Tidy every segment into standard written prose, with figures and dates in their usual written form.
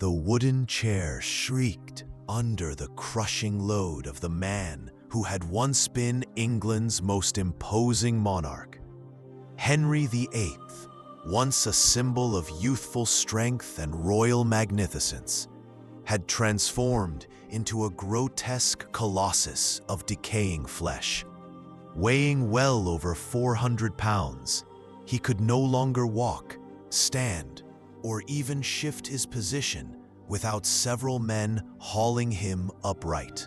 The wooden chair shrieked under the crushing load of the man who had once been England's most imposing monarch. Henry VIII, once a symbol of youthful strength and royal magnificence, had transformed into a grotesque colossus of decaying flesh. Weighing well over 400 pounds, he could no longer walk, stand, or even shift his position without several men hauling him upright.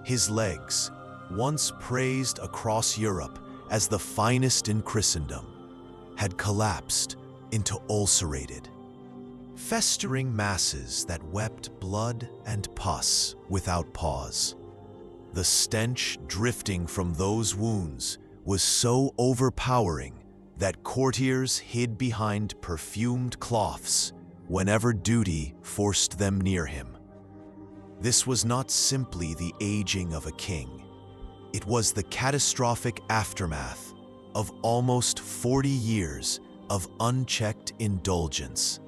His legs, once praised across Europe as the finest in Christendom, had collapsed into ulcerated, festering masses that wept blood and pus without pause. The stench drifting from those wounds was so overpowering that courtiers hid behind perfumed cloths whenever duty forced them near him. This was not simply the aging of a king. It was the catastrophic aftermath of almost 40 years of unchecked indulgence.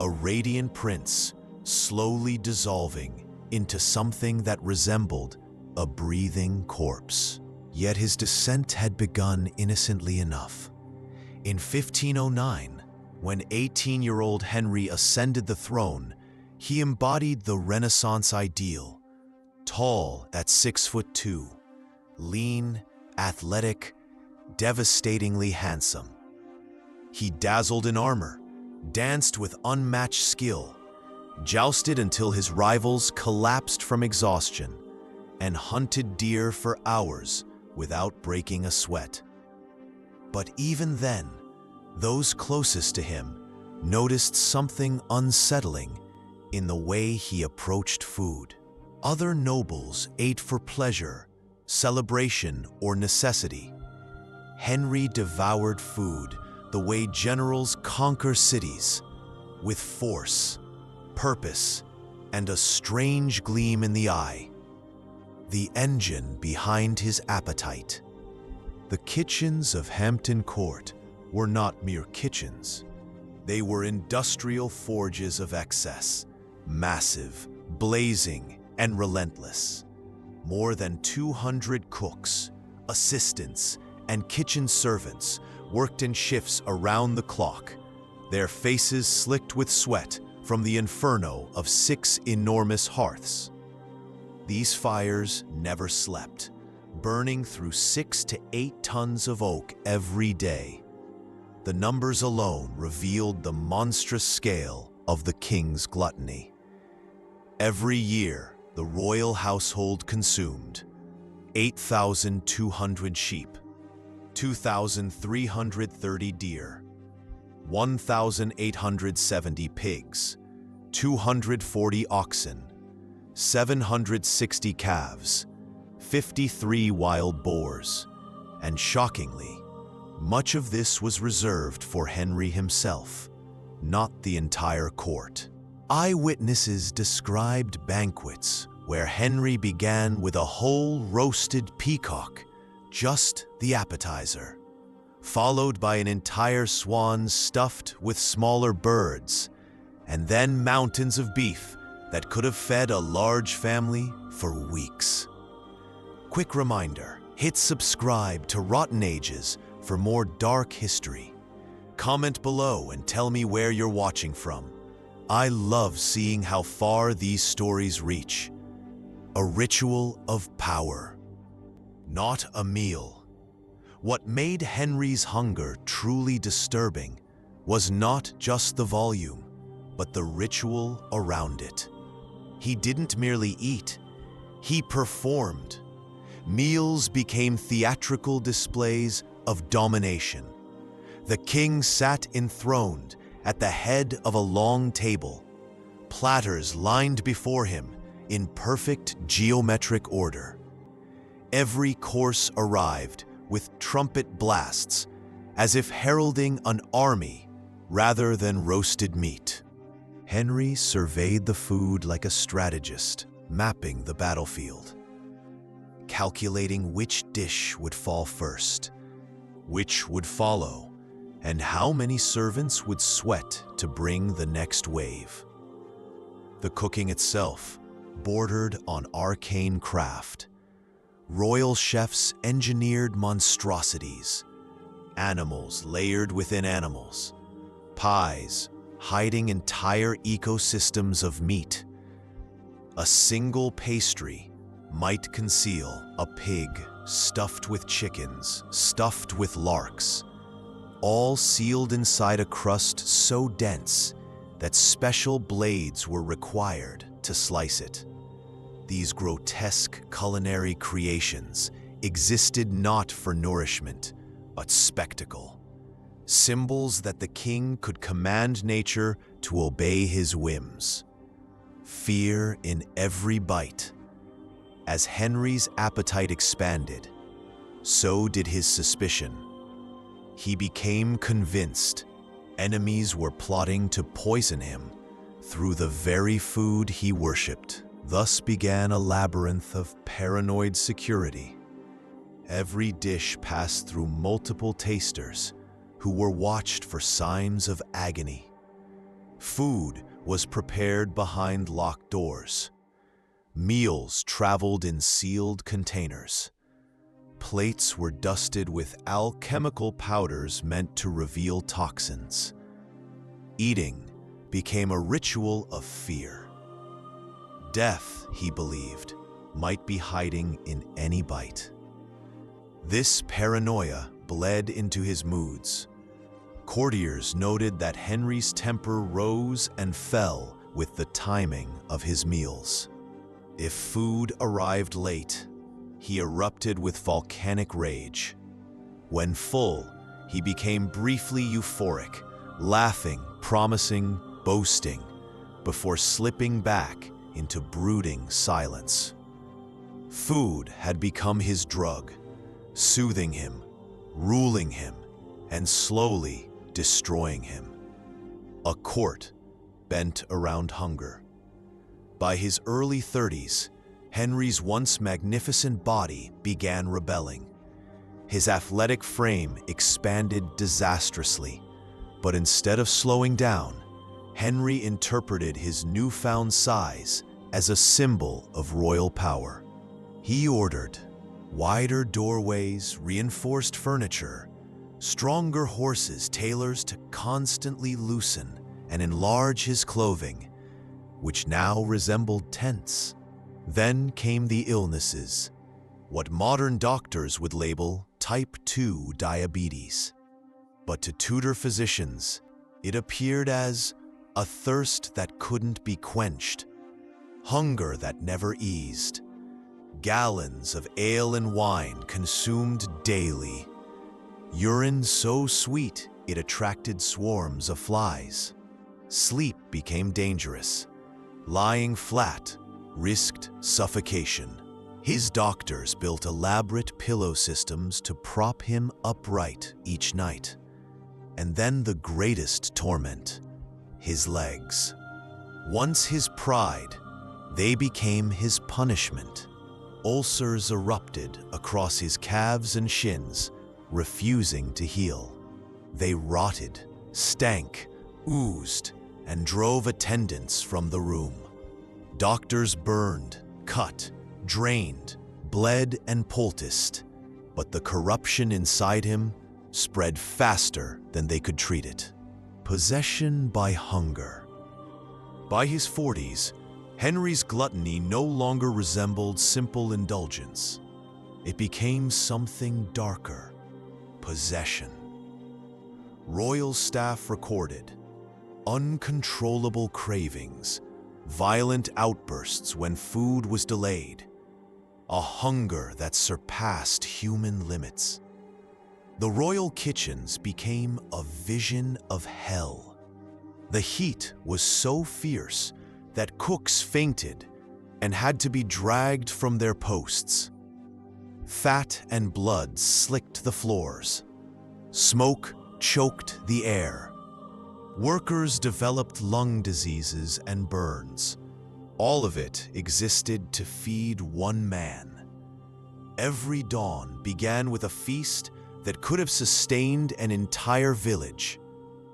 A radiant prince slowly dissolving into something that resembled a breathing corpse. Yet his descent had begun innocently enough. In 1509, when 18-year-old Henry ascended the throne, he embodied the Renaissance ideal. Tall at 6'2", lean, athletic, devastatingly handsome. He dazzled in armor, danced with unmatched skill, jousted until his rivals collapsed from exhaustion, and hunted deer for hours without breaking a sweat. But even then, those closest to him noticed something unsettling in the way he approached food. Other nobles ate for pleasure, celebration, or necessity. Henry devoured food the way generals conquer cities, with force, purpose, and a strange gleam in the eye. The engine behind his appetite. The kitchens of Hampton Court were not mere kitchens. They were industrial forges of excess, massive, blazing, and relentless. More than 200 cooks, assistants, and kitchen servants worked in shifts around the clock, their faces slicked with sweat from the inferno of 6 enormous hearths. These fires never slept, burning through 6 to 8 tons of oak every day. The numbers alone revealed the monstrous scale of the king's gluttony. Every year, the royal household consumed 8,200 sheep, 2,330 deer, 1,870 pigs, 240 oxen, 760 calves, 53 wild boars, and shockingly, much of this was reserved for Henry himself, not the entire court. Eyewitnesses described banquets where Henry began with a whole roasted peacock, just the appetizer, followed by an entire swan stuffed with smaller birds, and then mountains of beef that could have fed a large family for weeks. Quick reminder, hit subscribe to Rotten Ages for more dark history. Comment below and tell me where you're watching from. I love seeing how far these stories reach. A ritual of power, not a meal. What made Henry's hunger truly disturbing was not just the volume, but the ritual around it. He didn't merely eat, he performed. Meals became theatrical displays of domination. The king sat enthroned at the head of a long table, platters lined before him in perfect geometric order. Every course arrived with trumpet blasts, as if heralding an army rather than roasted meat. Henry surveyed the food like a strategist, mapping the battlefield, calculating which dish would fall first, which would follow, and how many servants would sweat to bring the next wave. The cooking itself bordered on arcane craft. Royal chefs engineered monstrosities, animals layered within animals, pies hiding entire ecosystems of meat. A single pastry might conceal a pig stuffed with chickens, stuffed with larks, all sealed inside a crust so dense that special blades were required to slice it. These grotesque culinary creations existed not for nourishment, but spectacle. Symbols that the king could command nature to obey his whims. Fear in every bite. As Henry's appetite expanded, so did his suspicion. He became convinced enemies were plotting to poison him through the very food he worshipped. Thus began a labyrinth of paranoid security. Every dish passed through multiple tasters who were watched for signs of agony. Food was prepared behind locked doors. Meals traveled in sealed containers. Plates were dusted with alchemical powders meant to reveal toxins. Eating became a ritual of fear. Death, he believed, might be hiding in any bite. This paranoia bled into his moods. Courtiers noted that Henry's temper rose and fell with the timing of his meals. If food arrived late, he erupted with volcanic rage. When full, he became briefly euphoric, laughing, promising, boasting, before slipping back into brooding silence. Food had become his drug, soothing him, ruling him, and slowly destroying him. A court bent around hunger. By his early 30s, Henry's once magnificent body began rebelling. His athletic frame expanded disastrously, but instead of slowing down, Henry interpreted his newfound size as a symbol of royal power. He ordered wider doorways, reinforced furniture, stronger horses, tailors to constantly loosen and enlarge his clothing, which now resembled tents. Then came the illnesses, what modern doctors would label type 2 diabetes. But to Tudor physicians, it appeared as a thirst that couldn't be quenched, hunger that never eased, gallons of ale and wine consumed daily, urine so sweet it attracted swarms of flies. Sleep became dangerous. Lying flat risked suffocation. His doctors built elaborate pillow systems to prop him upright each night. And then the greatest torment, his legs. Once his pride, they became his punishment. Ulcers erupted across his calves and shins, refusing to heal. They rotted, stank, oozed, and drove attendants from the room. Doctors burned, cut, drained, bled, and poulticed, but the corruption inside him spread faster than they could treat it. Possession by hunger. By his 40s, Henry's gluttony no longer resembled simple indulgence. It became something darker: possession. Royal staff recorded uncontrollable cravings, violent outbursts when food was delayed, a hunger that surpassed human limits. The royal kitchens became a vision of hell. The heat was so fierce that cooks fainted and had to be dragged from their posts. Fat and blood slicked the floors. Smoke choked the air. Workers developed lung diseases and burns. All of it existed to feed one man. Every dawn began with a feast that could have sustained an entire village.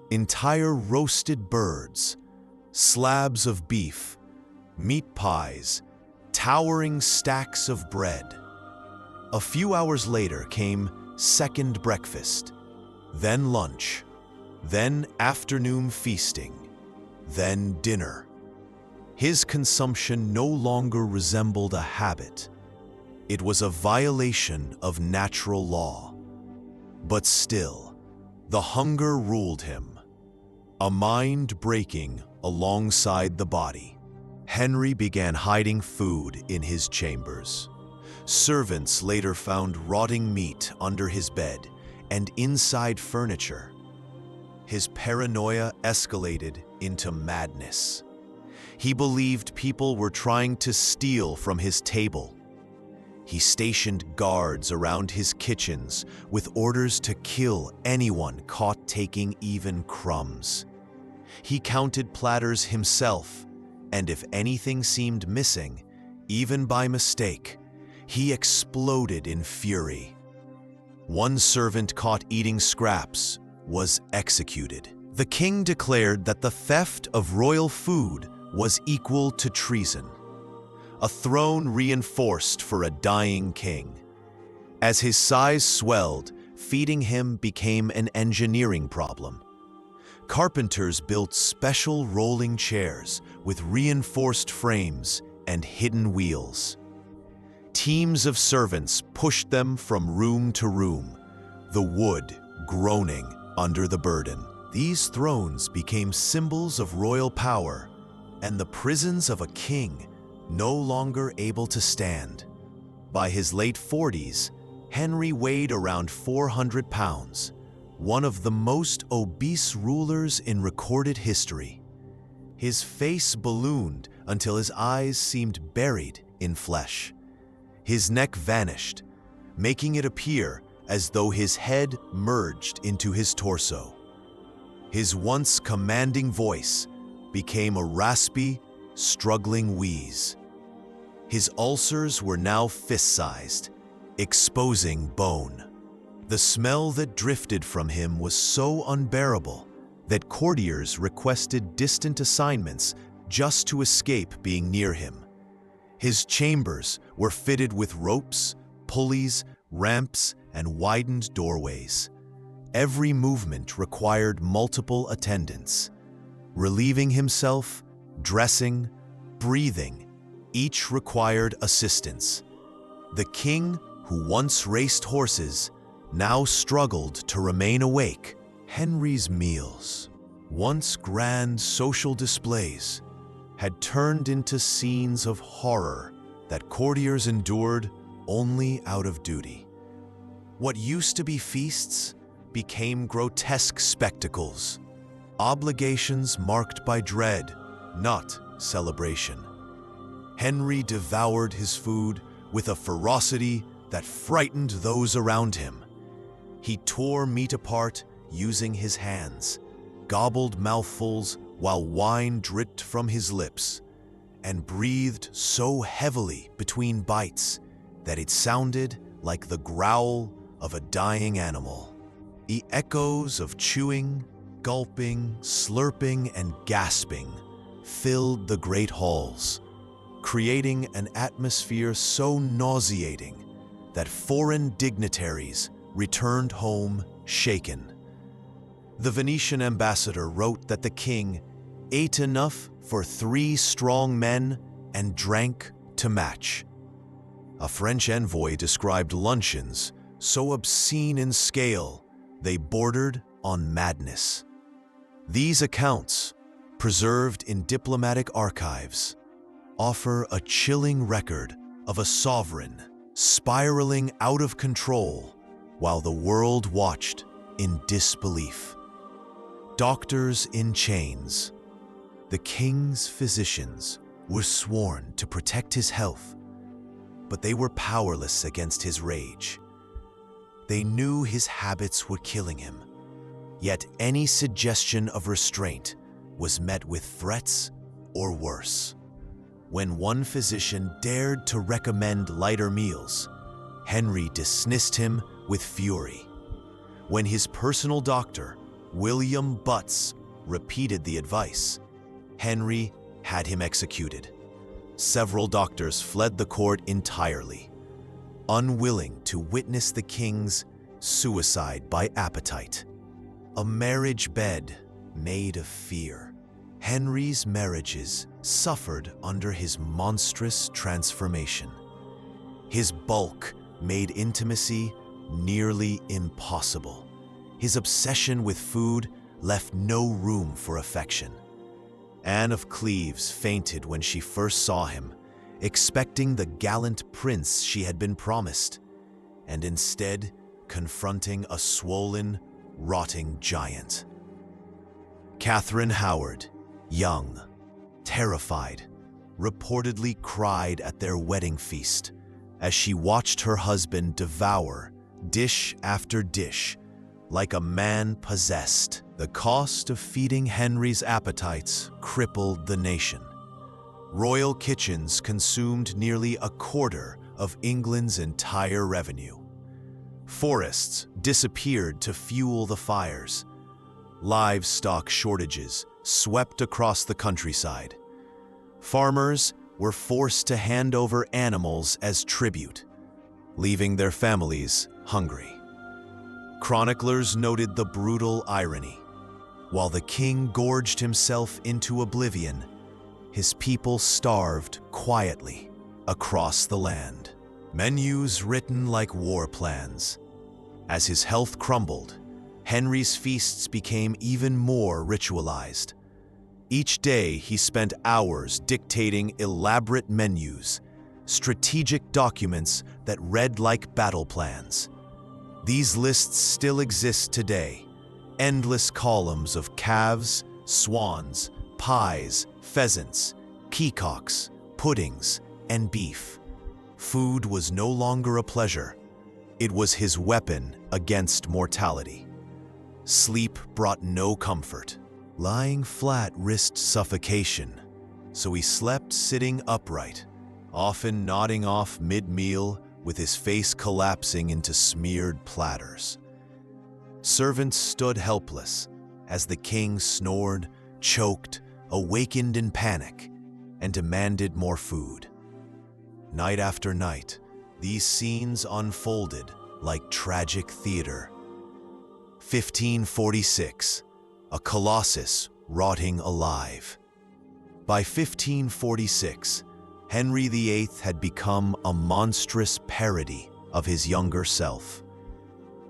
Entire roasted birds, slabs of beef, meat pies, towering stacks of bread. A few hours later came second breakfast, then lunch, then afternoon feasting, then dinner. His consumption no longer resembled a habit. It was a violation of natural law. But still, the hunger ruled him, a mind breaking alongside the body. Henry began hiding food in his chambers. Servants later found rotting meat under his bed and inside furniture. His paranoia escalated into madness. He believed people were trying to steal from his table. He stationed guards around his kitchens with orders to kill anyone caught taking even crumbs. He counted platters himself, and if anything seemed missing, even by mistake, he exploded in fury. One servant caught eating scraps was executed. The king declared that the theft of royal food was equal to treason, a throne reinforced for a dying king. As his size swelled, feeding him became an engineering problem. Carpenters built special rolling chairs with reinforced frames and hidden wheels. Teams of servants pushed them from room to room, the wood groaning under the burden. These thrones became symbols of royal power and the prisons of a king no longer able to stand. By his late 40s, Henry weighed around 400 pounds, one of the most obese rulers in recorded history. His face ballooned until his eyes seemed buried in flesh. His neck vanished, making it appear as though his head merged into his torso. His once commanding voice became a raspy, struggling wheeze. His ulcers were now fist-sized, exposing bone. The smell that drifted from him was so unbearable that courtiers requested distant assignments just to escape being near him. His chambers were fitted with ropes, pulleys, ramps, and widened doorways. Every movement required multiple attendants. Relieving himself, dressing, breathing, each required assistance. The king, who once raced horses, now struggled to remain awake. Henry's meals, once grand social displays, had turned into scenes of horror that courtiers endured only out of duty. What used to be feasts became grotesque spectacles, obligations marked by dread, not celebration. Henry devoured his food with a ferocity that frightened those around him. He tore meat apart using his hands, gobbled mouthfuls while wine dripped from his lips, and breathed so heavily between bites that it sounded like the growl of a dying animal. The echoes of chewing, gulping, slurping, and gasping filled the great halls, creating an atmosphere so nauseating that foreign dignitaries returned home shaken. The Venetian ambassador wrote that the king ate enough for 3 strong men and drank to match. A French envoy described luncheons so obscene in scale they bordered on madness. These accounts, preserved in diplomatic archives, offer a chilling record of a sovereign spiraling out of control while the world watched in disbelief. Doctors in chains. The king's physicians were sworn to protect his health, but they were powerless against his rage. They knew his habits were killing him, yet any suggestion of restraint was met with threats or worse. When one physician dared to recommend lighter meals, Henry dismissed him with fury. When his personal doctor, William Butts, repeated the advice, Henry had him executed. Several doctors fled the court entirely, unwilling to witness the king's suicide by appetite. A marriage bed made of fear. Henry's marriages suffered under his monstrous transformation. His bulk made intimacy nearly impossible. His obsession with food left no room for affection. Anne of Cleves fainted when she first saw him, expecting the gallant prince she had been promised, and instead confronting a swollen, rotting giant. Catherine Howard, young, terrified, reportedly cried at their wedding feast as she watched her husband devour dish after dish like a man possessed. The cost of feeding Henry's appetites crippled the nation. Royal kitchens consumed nearly a quarter of England's entire revenue. Forests disappeared to fuel the fires. Livestock shortages swept across the countryside. Farmers were forced to hand over animals as tribute, leaving their families hungry. Chroniclers noted the brutal irony. While the king gorged himself into oblivion, his people starved quietly across the land. Menus written like war plans. As his health crumbled, Henry's feasts became even more ritualized. Each day he spent hours dictating elaborate menus, strategic documents that read like battle plans. These lists still exist today, endless columns of calves, swans, pies, pheasants, peacocks, puddings, and beef. Food was no longer a pleasure. It was his weapon against mortality. Sleep brought no comfort. Lying flat risked suffocation, so he slept sitting upright, often nodding off mid-meal with his face collapsing into smeared platters. Servants stood helpless as the king snored, choked, awakened in panic, and demanded more food. Night after night, these scenes unfolded like tragic theater. 1546, a colossus rotting alive. By 1546, Henry VIII had become a monstrous parody of his younger self.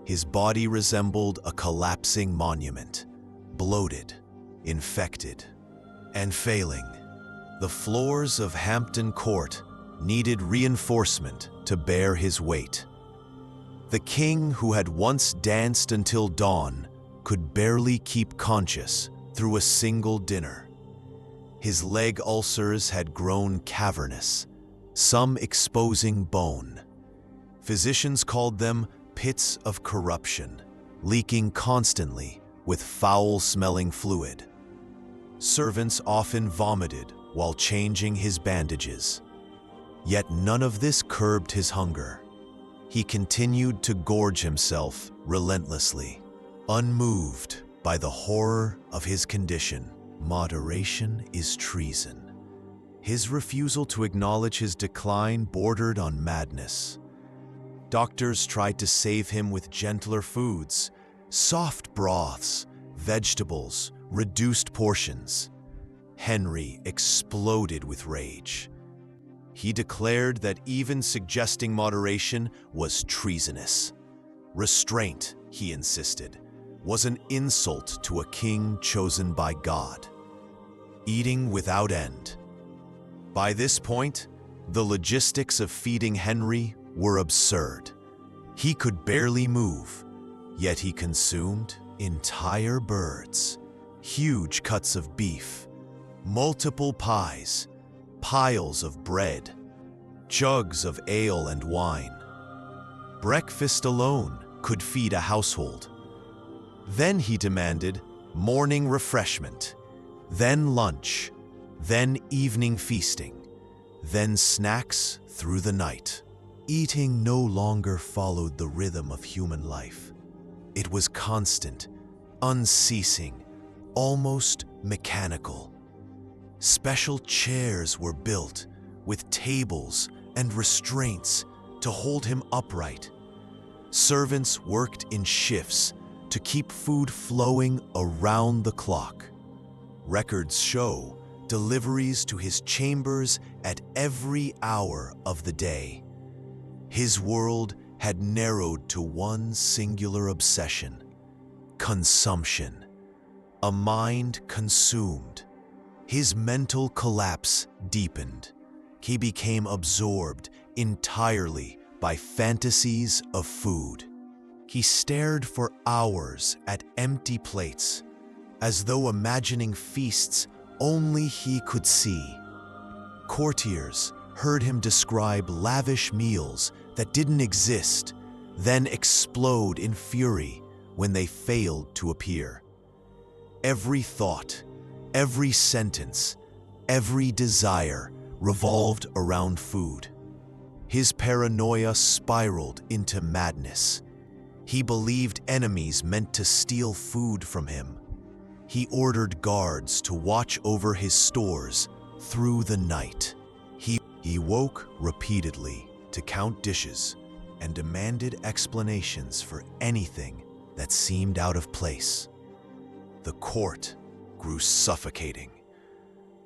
His body resembled a collapsing monument, bloated, infected, and failing. The floors of Hampton Court needed reinforcement to bear his weight. The king, who had once danced until dawn, could barely keep conscious through a single dinner. His leg ulcers had grown cavernous, some exposing bone. Physicians called them pits of corruption, leaking constantly with foul-smelling fluid. Servants often vomited while changing his bandages. Yet none of this curbed his hunger. He continued to gorge himself relentlessly, unmoved by the horror of his condition. Moderation is treason. His refusal to acknowledge his decline bordered on madness. Doctors tried to save him with gentler foods, soft broths, vegetables, reduced portions. Henry exploded with rage. He declared that even suggesting moderation was treasonous. Restraint, he insisted, was an insult to a king chosen by God. Eating without end. By this point, the logistics of feeding Henry were absurd. He could barely move, yet he consumed entire birds, huge cuts of beef, multiple pies, piles of bread, jugs of ale and wine. Breakfast alone could feed a household. Then he demanded morning refreshment, then lunch, then evening feasting, then snacks through the night. Eating no longer followed the rhythm of human life. It was constant, unceasing, almost mechanical. Special chairs were built with tables and restraints to hold him upright. Servants worked in shifts to keep food flowing around the clock. Records show deliveries to his chambers at every hour of the day. His world had narrowed to one singular obsession: consumption. A mind consumed. His mental collapse deepened. He became absorbed entirely by fantasies of food. He stared for hours at empty plates, as though imagining feasts only he could see. Courtiers heard him describe lavish meals that didn't exist, then explode in fury when they failed to appear. Every thought, every sentence, every desire revolved around food. His paranoia spiraled into madness. He believed enemies meant to steal food from him. He ordered guards to watch over his stores through the night. He woke repeatedly to count dishes and demanded explanations for anything that seemed out of place. The court grew suffocating.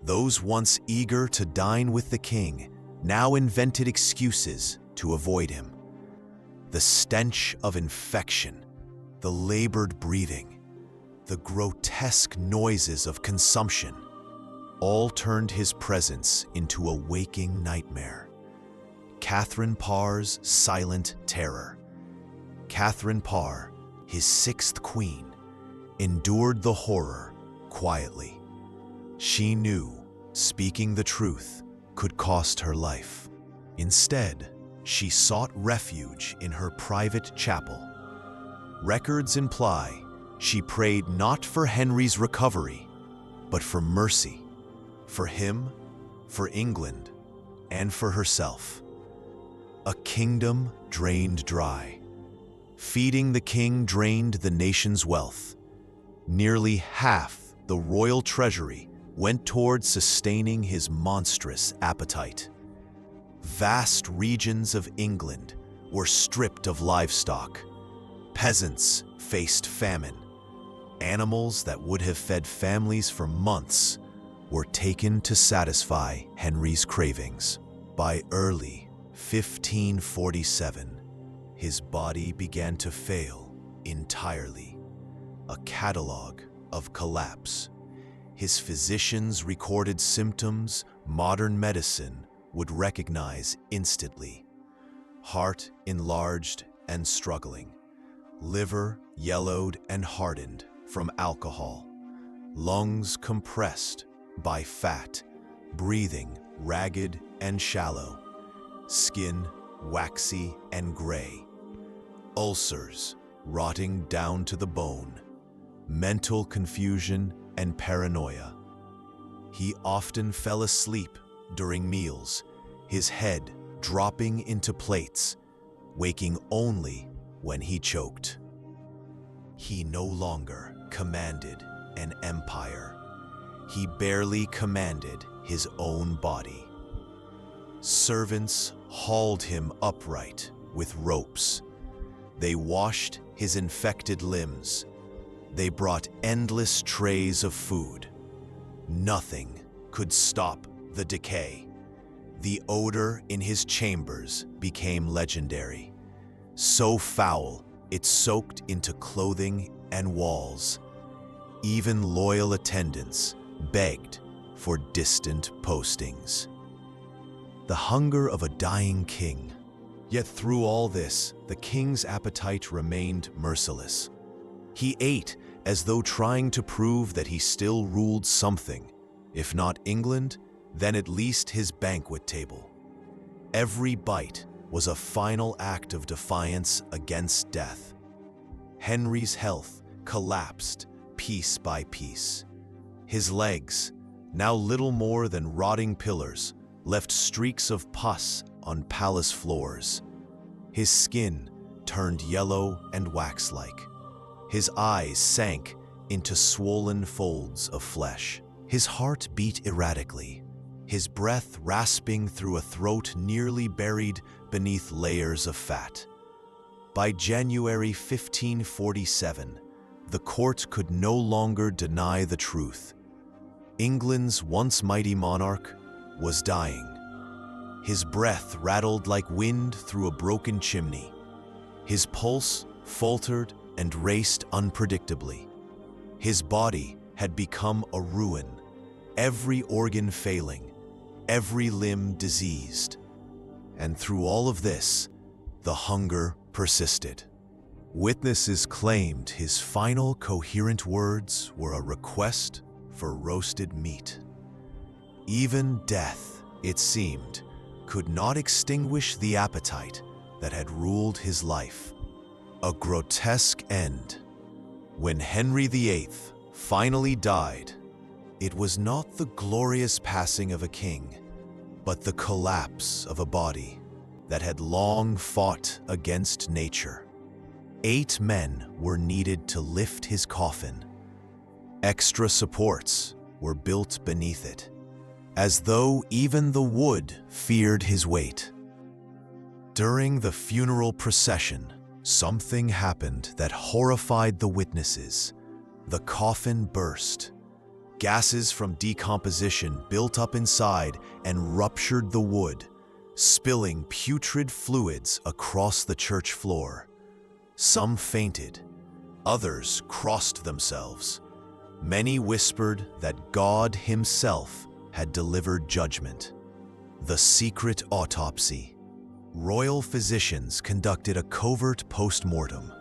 Those once eager to dine with the king now invented excuses to avoid him. The stench of infection, the labored breathing, the grotesque noises of consumption, all turned his presence into a waking nightmare. Catherine Parr's silent terror. Catherine Parr, his sixth queen, endured the horror quietly. She knew speaking the truth could cost her life. Instead, she sought refuge in her private chapel. Records imply she prayed not for Henry's recovery, but for mercy, for him, for England, and for herself. A kingdom drained dry. Feeding the king drained the nation's wealth. Nearly half the royal treasury went toward sustaining his monstrous appetite. Vast regions of England were stripped of livestock. Peasants faced famine. Animals that would have fed families for months were taken to satisfy Henry's cravings. By early 1547, his body began to fail entirely, a catalogue of collapse. His physicians recorded symptoms modern medicine would recognize instantly: heart enlarged and struggling, liver yellowed and hardened from alcohol, lungs compressed by fat, breathing ragged and shallow, skin waxy and gray, ulcers rotting down to the bone, mental confusion and paranoia. He often fell asleep during meals, his head dropping into plates, waking only when he choked. He no longer commanded an empire. He barely commanded his own body. Servants hauled him upright with ropes. They washed his infected limbs. They brought endless trays of food. Nothing could stop the decay. The odor in his chambers became legendary. So foul, it soaked into clothing and walls. Even loyal attendants begged for distant postings. The hunger of a dying king. Yet through all this, the king's appetite remained merciless. He ate as though trying to prove that he still ruled something, if not England, then at least his banquet table. Every bite was a final act of defiance against death. Henry's health collapsed piece by piece. His legs, now little more than rotting pillars, left streaks of pus on palace floors. His skin turned yellow and wax-like. His eyes sank into swollen folds of flesh. His heart beat erratically. his breath rasping through a throat nearly buried beneath layers of fat. By January 1547, the court could no longer deny the truth. England's once mighty monarch was dying. His breath rattled like wind through a broken chimney. His pulse faltered and raced unpredictably. His body had become a ruin, every organ failing, every limb diseased. And through all of this, the hunger persisted. Witnesses claimed his final coherent words were a request for roasted meat. Even death, it seemed, could not extinguish the appetite that had ruled his life. A grotesque end. When Henry VIII finally died, it was not the glorious passing of a king, but the collapse of a body that had long fought against nature. 8 men were needed to lift his coffin. Extra supports were built beneath it, as though even the wood feared his weight. During the funeral procession, something happened that horrified the witnesses. The coffin burst. Gases from decomposition built up inside and ruptured the wood, spilling putrid fluids across the church floor. Some fainted, others crossed themselves. Many whispered that God himself had delivered judgment. The secret autopsy. Royal physicians conducted a covert post-mortem.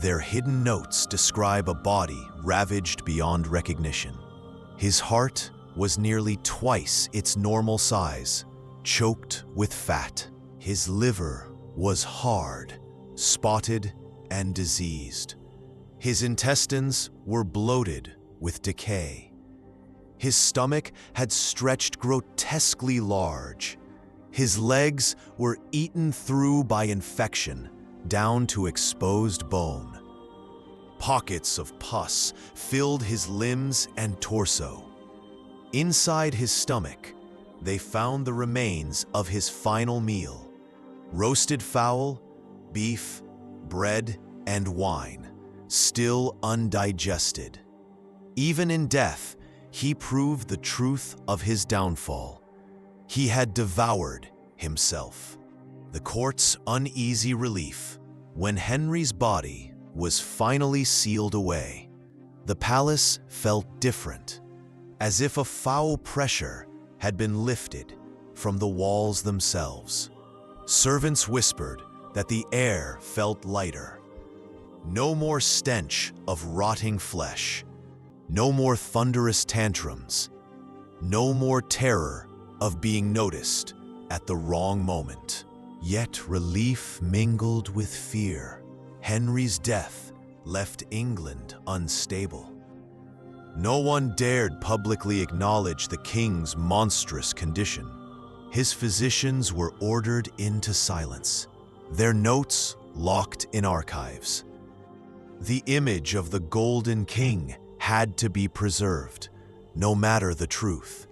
Their hidden notes describe a body ravaged beyond recognition. His heart was nearly twice its normal size, choked with fat. His liver was hard, spotted, and diseased. His intestines were bloated with decay. His stomach had stretched grotesquely large. His legs were eaten through by infection, down to exposed bone. Pockets of pus filled his limbs and torso. Inside his stomach, they found the remains of his final meal: roasted fowl, beef, bread, and wine, still undigested. Even in death, he proved the truth of his downfall. He had devoured himself. The court's uneasy relief when Henry's body was finally sealed away. The palace felt different, as if a foul pressure had been lifted from the walls themselves. Servants whispered that the air felt lighter. No more stench of rotting flesh. No more thunderous tantrums. No more terror of being noticed at the wrong moment. Yet relief mingled with fear. Henry's death left England unstable. No one dared publicly acknowledge the king's monstrous condition. His physicians were ordered into silence, their notes locked in archives. The image of the Golden King had to be preserved, no matter the truth.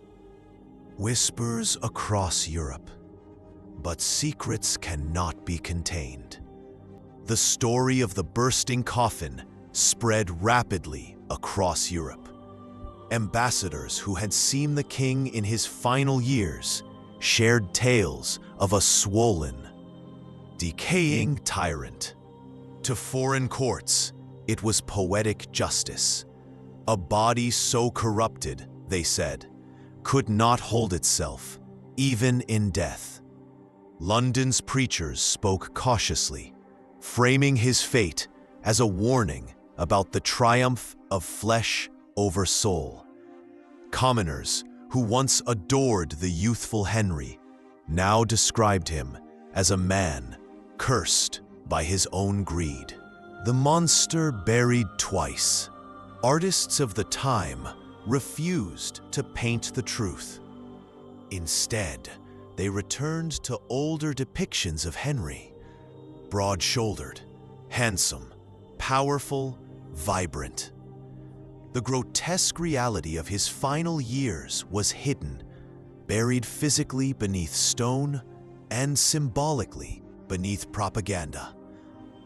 Whispers across Europe, but secrets cannot be contained. The story of the bursting coffin spread rapidly across Europe. Ambassadors who had seen the king in his final years shared tales of a swollen, decaying tyrant. To foreign courts, it was poetic justice. A body so corrupted, they said, could not hold itself, even in death. London's preachers spoke cautiously, framing his fate as a warning about the triumph of flesh over soul. Commoners who once adored the youthful Henry now described him as a man cursed by his own greed. The monster buried twice. Artists of the time refused to paint the truth. Instead, they returned to older depictions of Henry: broad-shouldered, handsome, powerful, vibrant. The grotesque reality of his final years was hidden, buried physically beneath stone and symbolically beneath propaganda.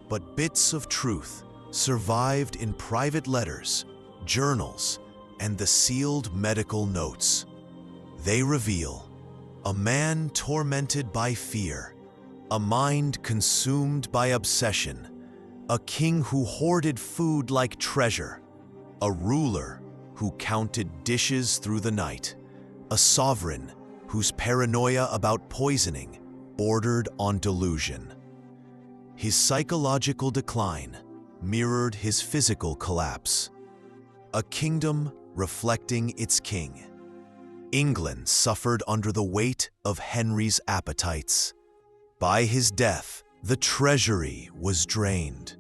But bits of truth survived in private letters, journals, and the sealed medical notes. They reveal a man tormented by fear, a mind consumed by obsession, a king who hoarded food like treasure, a ruler who counted dishes through the night, a sovereign whose paranoia about poisoning bordered on delusion. His psychological decline mirrored his physical collapse. A kingdom reflecting its king. England suffered under the weight of Henry's appetites. By his death, the treasury was drained.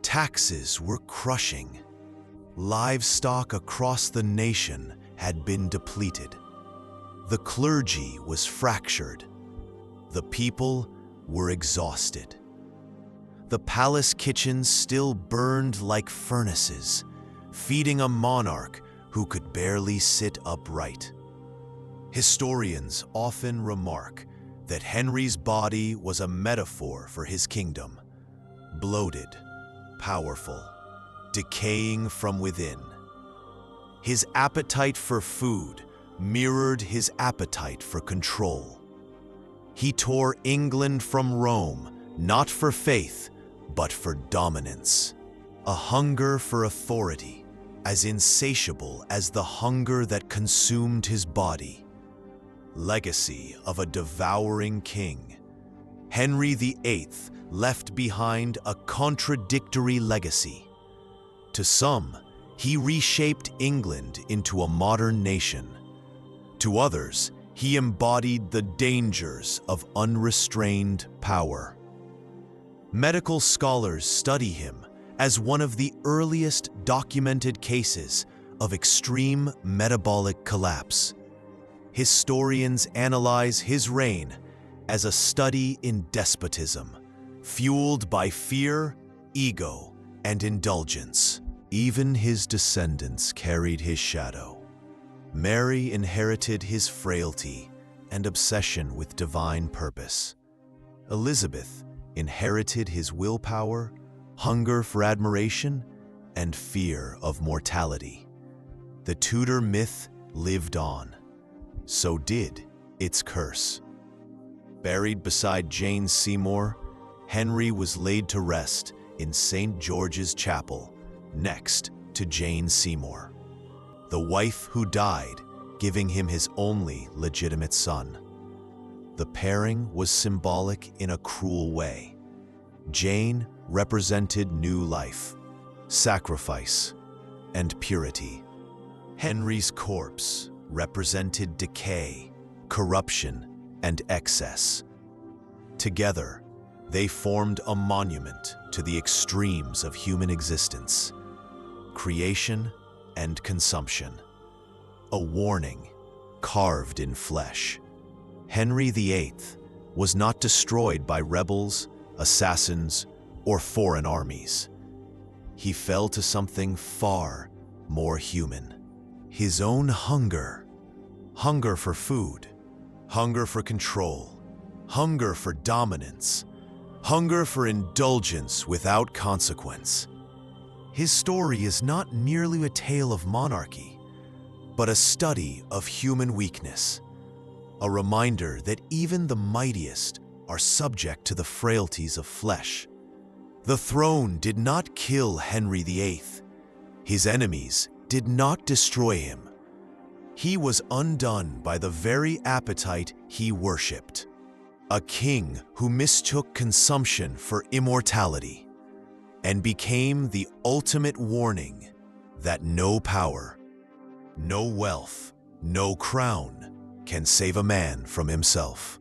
Taxes were crushing. Livestock across the nation had been depleted. The clergy was fractured. The people were exhausted. The palace kitchens still burned like furnaces, feeding a monarch who could barely sit upright. Historians often remark that Henry's body was a metaphor for his kingdom, bloated, powerful, decaying from within. His appetite for food mirrored his appetite for control. He tore England from Rome, not for faith, but for dominance, a hunger for authority, as insatiable as the hunger that consumed his body. Legacy of a devouring king. Henry VIII left behind a contradictory legacy. To some, he reshaped England into a modern nation. To others, he embodied the dangers of unrestrained power. Medical scholars study him as one of the earliest documented cases of extreme metabolic collapse. Historians analyze his reign as a study in despotism, fueled by fear, ego, and indulgence. Even his descendants carried his shadow. Mary inherited his frailty and obsession with divine purpose. Elizabeth inherited his willpower, hunger for admiration, and fear of mortality. The Tudor myth lived on. So did its curse. Buried beside Jane Seymour, Henry was laid to rest in St. George's Chapel, next to Jane Seymour, the wife who died, giving him his only legitimate son. The pairing was symbolic in a cruel way. Jane represented new life, sacrifice, and purity. Henry's corpse represented decay, corruption, and excess. Together, they formed a monument to the extremes of human existence, creation and consumption. A warning carved in flesh. Henry VIII was not destroyed by rebels, assassins, or foreign armies. He fell to something far more human. His own hunger. Hunger for food. Hunger for control. Hunger for dominance. Hunger for indulgence without consequence. His story is not merely a tale of monarchy, but a study of human weakness. A reminder that even the mightiest are subject to the frailties of flesh. The throne did not kill Henry VIII. His enemies did not destroy him. He was undone by the very appetite he worshipped. A king who mistook consumption for immortality and became the ultimate warning that no power, no wealth, no crown can save a man from himself.